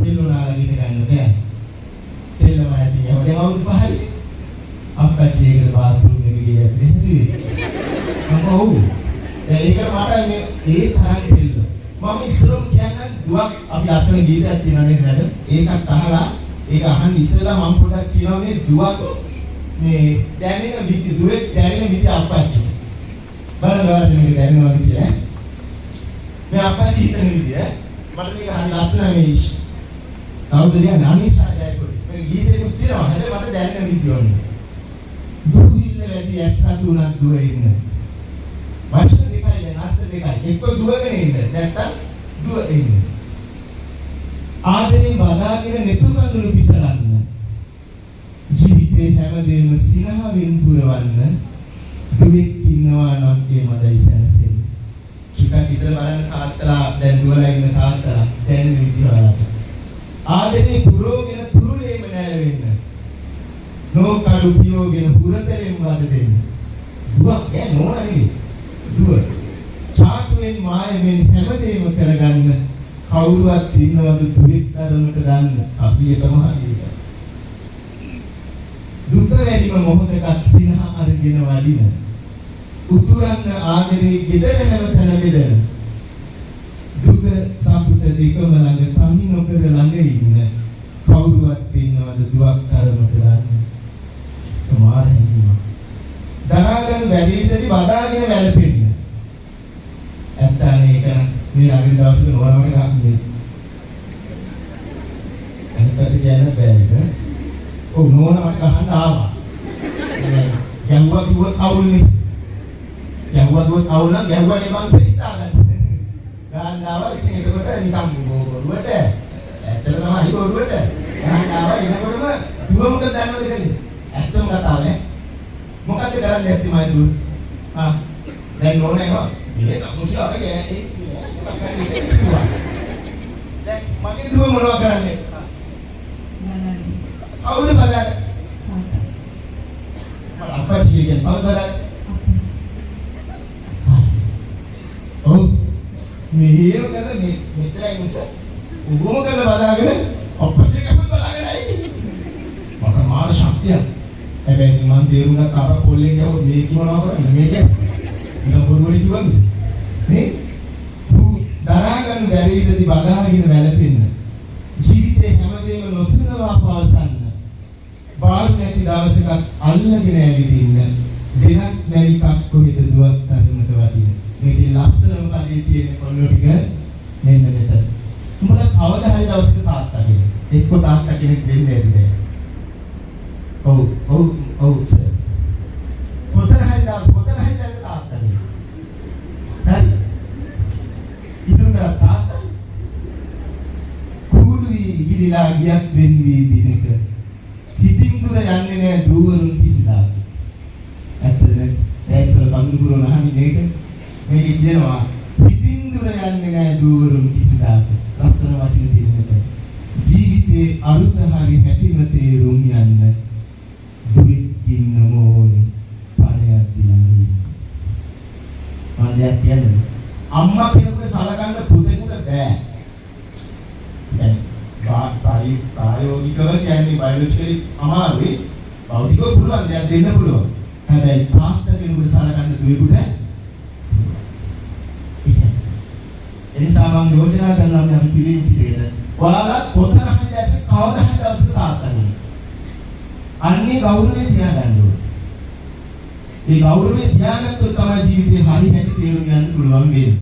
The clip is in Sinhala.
තෙල්ලුණාලගෙන ගන්න බෑ. තෙල්ලම ඇති නේද? දැන් අවුරුදු 5යි. අප්පච්චි ඒකද බාත්රූම් එක ගියේ ඇත්තේ. මම ඔව්. ඒකට මට මේ ඒ තරම් තෙල්ල. මම ඉස්සරම කියන්නේ දුවක් අපි අසන ගීතයක් තියෙනවා නේද නේද? ඒකත් අහලා ඒක අහන්න ඉස්සෙල්ලා මම පොඩ්ඩක් කියනවා මේ දුවක් මේ දැනෙන විදි දුවේ දැනෙන විදි අප්පච්චි. බලන්න මේක දැනෙනවා විදිය. මේ අප්පච්චි හිතන විදිය මට මේක හරි ලස්සනයි මේ. කවුද කියන්නේ අනිසායයි පොඩි. මේ ගීතේකුත් තියෙනවා. හැබැයි මට දැනෙන විදිය ඕනේ. දුවිල්ල වැඩි ඇස්සතු උනත් දුව ඉන්න. වචන දෙකයි දැන් අර්ථ දෙකයි. එක්ක දුවගෙන ඉන්න. නැත්තම් දුව ඉන්න. ආදරේ බදාගෙන netu කඳුළු පිසලන්න. ජීවිතේ හැමදේම සිනහවෙන් පුරවන්න. දුවෙක් ඉන්නවා නම් ඒ මදයි සැනසෙන්නේ. ටිකක් ඉතල බලන්න තාත්තලා දැන් දුවලා ඉන්න තාත්තලා දැනෙන විදිහ වලට. ආදරේ පුරෝගෙන තුරුලේම නැලවෙන්න. නෝකඩු පියෝගෙන පුරතලෙන් වද දෙන්න. දුවක් ඈ නෝන නෙවෙයි. දුව. චාටුවෙන් මායෙන් හැමදේම කරගන්න. කවුරුවත් ඉන්නවද දුවෙක් තරමට ගන්න. අපිටම හරියට. දුක වැඩිම මොහොතකට සිනහ අරගෙන වඩින. උතුරන්න ආදරේ ගෙදර හැමතැන බෙදෙන. දුක සතුට දෙකම ළඟ තනි නොකර ළඟ ඉන්න. කවුරුවත් ඉන්නවද දුවක් තරමට ගන්න. මාර හැඟීම. දරාගෙන බැරි විදිහට බදාගෙන වැළපෙන්න. ඇත්තනේ ඒක නම් මේ අගිරි දවසක නෝනවට ගන්න. අනිත් කියන්න බෑද? ඔව් නෝනවට ගහන්න ආවා. ගැහුවා කිව්වොත් අවුල්නේ. ගැහුවා කිව්වොත් අවුල් නම් ගැහුවානේ මං පිළිස්සා ගන්න. ගහන්න ආවා ඉතින් ඒකට නිකන් බොරුවට ඇත්තට තමයි බොරුවට. ගහන්න ආවා එනකොටම දුව මොකද දන්නවද කියන්නේ? ඇත්තම කතාව නේ. මොකද කරන්නේ ඇත්ති මයි දුව? දැන් නෝනේ නෝ මේ තමුසියාගේ දැන් මගේ දුව මොනවා කරන්නේ? කවුද බලන්නේ? අප්පච්චි කියන්නේ කවුද බලන්නේ? ඔව් මෙහෙම කරලා මෙතරයි මිස උගම කරලා බලාගෙන අප්පච්චි කවුද බලාගෙනයි මට මාර ශක්තියක්. හැබැයි මම තේරුම් ගත්ත අර පොල්ලෙන් ගියොත් මේක මොනවා කරන්නේ මේක නිකන් බොරුවලි කිව්වද නේ? දරා ගන්න බැරි විදිහට බදාගෙන වැළපෙන්න. ජීවිතේ හැමදේම නොසලවා පවසන්න. බාහිර නැති දවසක අල්ලගෙන ඇවිදින්න. වෙනත් නැරිකක් කොහෙද දුවක් තරමට වටින. මේකේ ලස්සනම කඩේ තියෙන කොල්ලෝ ටික මෙන්න මෙතන. උඹලා කවදා හරි දවසක තාත්තා කෙනෙක්. එක්ක තාත්තා කෙනෙක් වෙන්නේ නැති දැන්. ඔව් සර්. කොතන හරි දැන් තාත්තා කෙනෙක්. හරි. ඉතින් තාත්තා කුඩුවි ගිලිලා ගියක් වෙන්නේ දිනක. හිතින් දුර යන්නේ නැහැ දූවරුන් කිසිදාක. ඇත්තද? දැයිසල කඳුරුරෝ නැහමි නේද? මේක කියනවා හිතින් දුර යන්නේ නැහැ දූවරුන් කිසිදාක. ලස්සන වචන තියෙනවා. ජීවිතේ අරුත හරි හැටිම තේරුම් යන්න දුක් ඉන්න ඕනේ. පණයක් දිනන්නේ. මන්දයක් කියන්නේ අම්මා කෙනෙකුට සලකන්න පුතෙකුට බෑ. දැන් ප්‍රායෝගිකව කියන්නේ බයොලොජිකලි අමාරුයි. භෞතිකව පුළුවන් දෙයක් දෙන්න පුළුවන්. හැබැයි තාත්තා කෙනෙකුට සලකන්න දුවෙකුට එනිසා මම යෝජනා කරනවා නම් පිළිවි පිළිවෙල. ඔයාලා කොතන හරි දැස්ස කවදා හරි දවසක තාත්තා කෙනෙක්. අන්නේ ගෞරවය තියාගන්න ඕනේ. ඒ ගෞරවය තියාගත්තොත් තමයි ජීවිතේ හරි නැති තේරුම් ගන්න පුළුවන් වෙන්නේ.